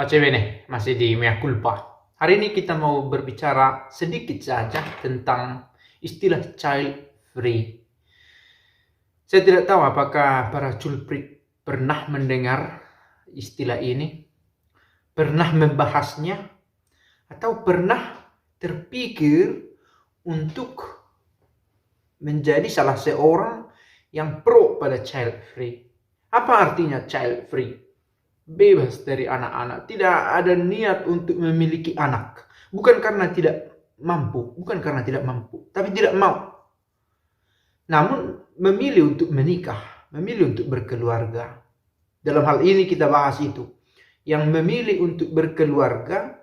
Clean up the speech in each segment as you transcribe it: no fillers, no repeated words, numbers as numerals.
Pace bene, masih di Mea Culpa. Hari ini kita mau berbicara sedikit saja tentang istilah child free. Saya tidak tahu apakah para culprit pernah mendengar istilah ini, pernah membahasnya, atau pernah terpikir untuk menjadi salah seorang yang pro pada child free. Apa artinya child free? Bebas dari anak-anak, tidak ada niat untuk memiliki anak, bukan karena tidak mampu, tapi tidak mau, namun memilih untuk menikah, memilih untuk berkeluarga. Dalam hal ini kita bahas itu, yang memilih untuk berkeluarga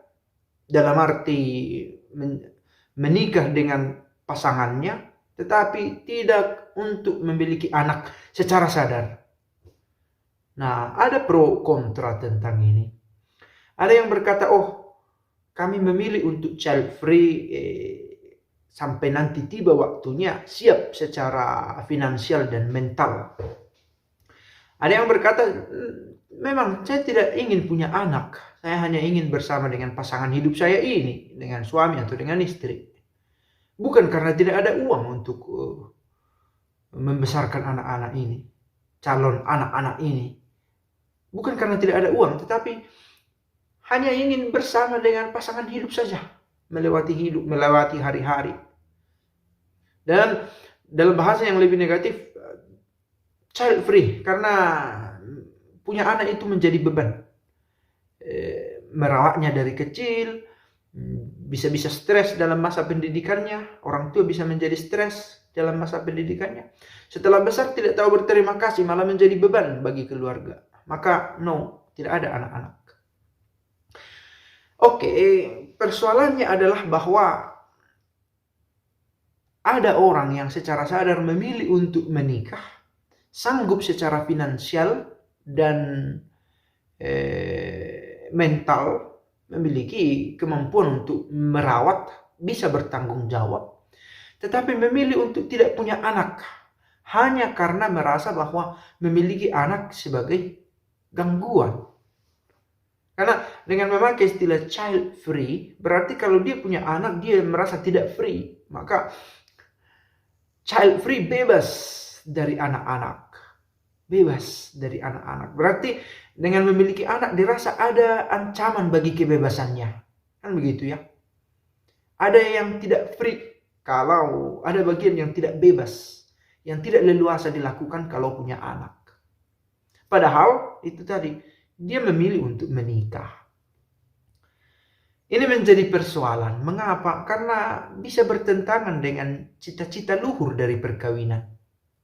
dalam arti menikah dengan pasangannya, tetapi tidak untuk memiliki anak secara sadar. Nah, ada pro kontra tentang ini. Ada yang berkata, kami memilih untuk child free sampai nanti tiba waktunya, siap secara finansial dan mental. Ada yang berkata, memang saya tidak ingin punya anak, saya hanya ingin bersama dengan pasangan hidup saya ini, dengan suami atau dengan istri. Bukan karena tidak ada uang untuk membesarkan anak-anak ini, calon anak-anak ini. Bukan karena tidak ada uang, tetapi hanya ingin bersama dengan pasangan hidup saja, melewati hari-hari. Dan dalam bahasa yang lebih negatif, child free, karena punya anak itu menjadi beban. Merawatnya dari kecil, bisa-bisa stres dalam masa pendidikannya, orang tua bisa menjadi stres dalam masa pendidikannya. Setelah besar tidak tahu berterima kasih, malah menjadi beban bagi keluarga. Maka tidak ada anak-anak. Persoalannya adalah bahwa ada orang yang secara sadar memilih untuk menikah, sanggup secara finansial dan mental, memiliki kemampuan untuk merawat, bisa bertanggung jawab, tetapi memilih untuk tidak punya anak hanya karena merasa bahwa memiliki anak sebagai gangguan. Karena dengan memakai istilah child free, berarti kalau dia punya anak, dia merasa tidak free. Maka child free bebas dari anak-anak. Bebas dari anak-anak. Berarti dengan memiliki anak dirasa ada ancaman bagi kebebasannya. Kan begitu ya. Ada yang tidak free kalau ada bagian yang tidak bebas, yang tidak leluasa dilakukan kalau punya anak. Padahal itu tadi, dia memilih untuk menikah. Ini menjadi persoalan. Mengapa? Karena bisa bertentangan dengan cita-cita luhur dari perkawinan.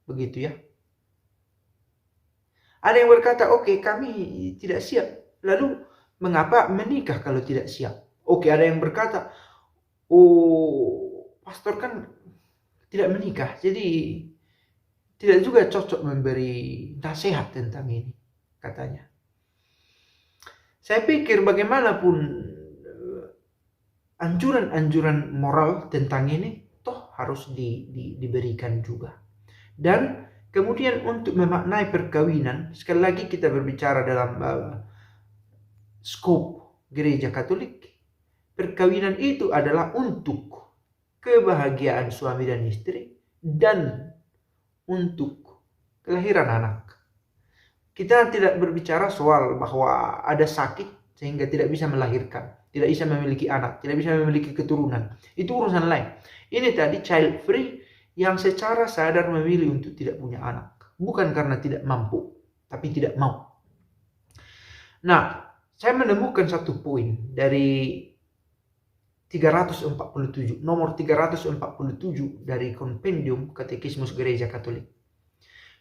Begitu ya. Ada yang berkata, kami tidak siap. Lalu mengapa menikah kalau tidak siap? Ada yang berkata, pastor kan tidak menikah, jadi tidak juga cocok memberi nasihat tentang ini, katanya. Saya pikir bagaimanapun anjuran-anjuran moral tentang ini toh harus diberikan juga. Dan kemudian untuk memaknai perkawinan, sekali lagi kita berbicara dalam skop gereja Katolik. Perkawinan itu adalah untuk kebahagiaan suami dan istri dan untuk kelahiran anak. Kita tidak berbicara soal bahwa ada sakit sehingga tidak bisa melahirkan, tidak bisa memiliki anak, tidak bisa memiliki keturunan. Itu urusan lain. Ini tadi child free yang secara sadar memilih untuk tidak punya anak. Bukan karena tidak mampu, tapi tidak mau. Nah, saya menemukan satu poin dari 347, nomor 347 dari Kompendium Katekismus Gereja Katolik.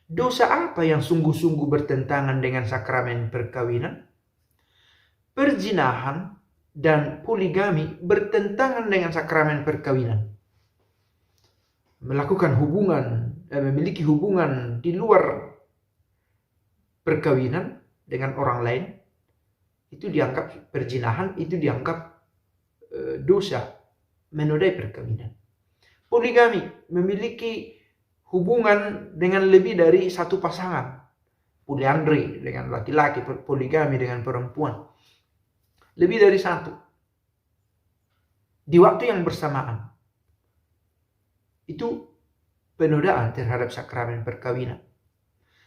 Dosa apa yang sungguh-sungguh bertentangan dengan sakramen perkawinan? Perzinahan dan poligami bertentangan dengan sakramen perkawinan. Melakukan hubungan, memiliki hubungan di luar perkawinan dengan orang lain, itu dianggap perzinahan, itu dianggap dosa, menodai perkawinan. Poligami, memiliki hubungan dengan lebih dari satu pasangan. Poliandri dengan laki-laki, poligami dengan perempuan. lebih dari satu, di waktu yang bersamaan. Itu penodaan terhadap sakramen perkawinan.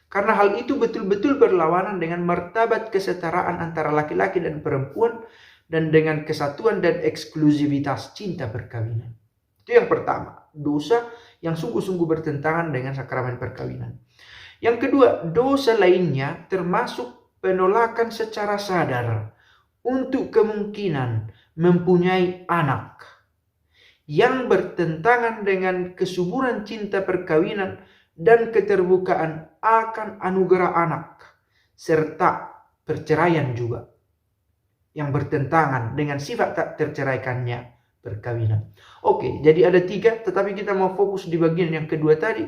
Karena hal itu betul-betul berlawanan dengan martabat kesetaraan antara laki-laki dan perempuan dan dengan kesatuan dan eksklusivitas cinta perkawinan. Itu yang pertama, dosa yang sungguh-sungguh bertentangan dengan sakramen perkawinan. Yang kedua, dosa lainnya termasuk penolakan secara sadar untuk kemungkinan mempunyai anak yang bertentangan dengan kesuburan cinta perkawinan dan keterbukaan akan anugerah anak, serta perceraian juga yang bertentangan dengan sifat tak terceraikannya perkawinan. Oke, jadi ada 3, tetapi kita mau fokus di bagian yang kedua tadi.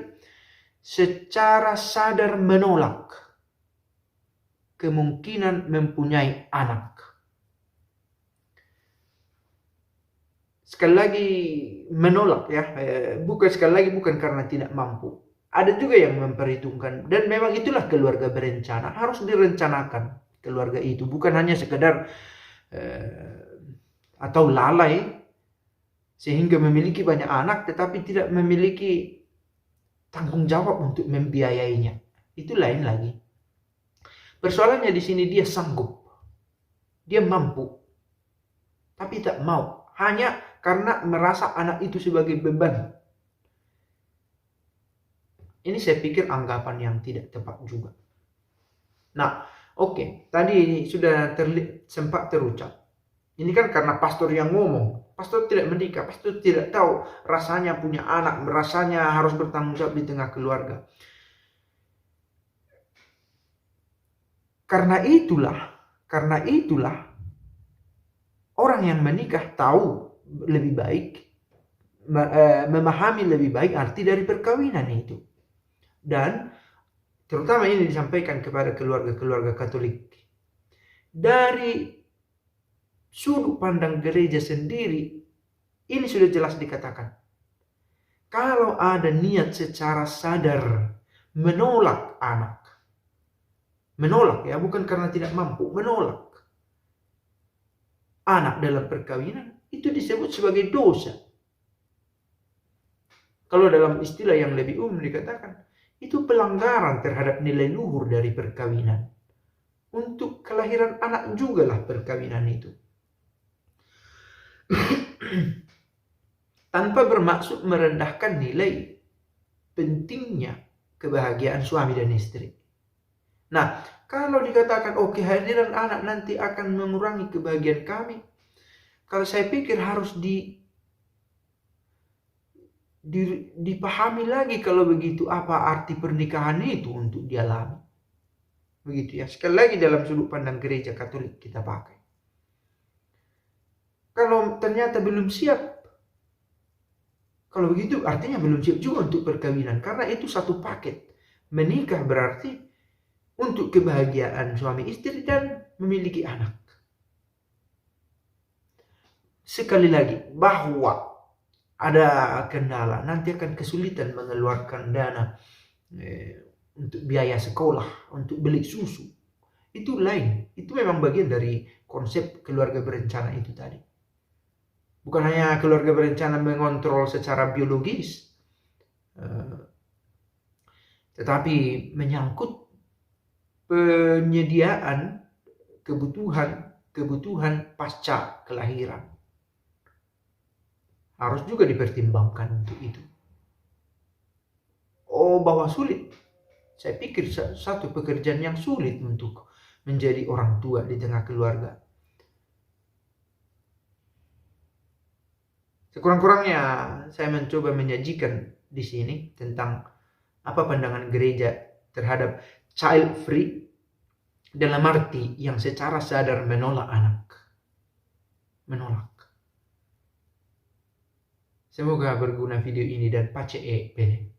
Secara sadar menolak kemungkinan mempunyai anak. Sekali lagi menolak ya, bukan karena tidak mampu. Ada juga yang memperhitungkan, dan memang itulah keluarga berencana, harus direncanakan keluarga itu, bukan hanya sekedar atau lalai sehingga memiliki banyak anak tetapi tidak memiliki tanggung jawab untuk membiayainya. Itu lain lagi. Persoalannya di sini dia sanggup, dia mampu, tapi tak mau, hanya karena merasa anak itu sebagai beban. Ini saya pikir anggapan yang tidak tepat juga. Nah, oke, tadi sudah sempat terucap. Ini kan karena pastor yang ngomong. Pastor tidak menikah, pastor tidak tahu rasanya punya anak, rasanya harus bertanggung jawab di tengah keluarga. Karena itulah orang yang menikah tahu lebih baik, memahami lebih baik arti dari perkawinan itu. Dan terutama ini disampaikan kepada keluarga-keluarga Katolik. Dari sudut pandang gereja sendiri, ini sudah jelas dikatakan. Kalau ada niat secara sadar menolak anak, menolak ya, bukan karena tidak mampu, menolak anak dalam perkawinan, itu disebut sebagai dosa. Kalau dalam istilah yang lebih umum dikatakan, itu pelanggaran terhadap nilai luhur dari perkawinan. Untuk kelahiran anak jugalah perkawinan itu. Tanpa bermaksud merendahkan nilai pentingnya kebahagiaan suami dan istri. Nah, kalau dikatakan kehadiran anak nanti akan mengurangi kebahagiaan kami, kalau saya pikir harus dipahami lagi kalau begitu apa arti pernikahan itu untuk dialami. Begitu ya. Sekali lagi dalam sudut pandang gereja Katolik kita pakai. Kalau ternyata belum siap, kalau begitu artinya belum siap juga untuk perkawinan. Karena itu satu paket. Menikah berarti untuk kebahagiaan suami istri dan memiliki anak. Sekali lagi, bahwa ada kendala, nanti akan kesulitan mengeluarkan dana untuk biaya sekolah, untuk beli susu. Itu lain. Itu memang bagian dari konsep keluarga berencana itu tadi. Bukan hanya keluarga berencana mengontrol secara biologis, tetapi menyangkut penyediaan kebutuhan pasca kelahiran. Harus juga dipertimbangkan untuk itu. Bahwa sulit. Saya pikir satu pekerjaan yang sulit untuk menjadi orang tua di tengah keluarga. Sekurang-kurangnya saya mencoba menyajikan di sini tentang apa pandangan gereja terhadap child free dalam arti yang secara sadar menolak anak. Menolak. Semoga berguna video ini dan pace bene.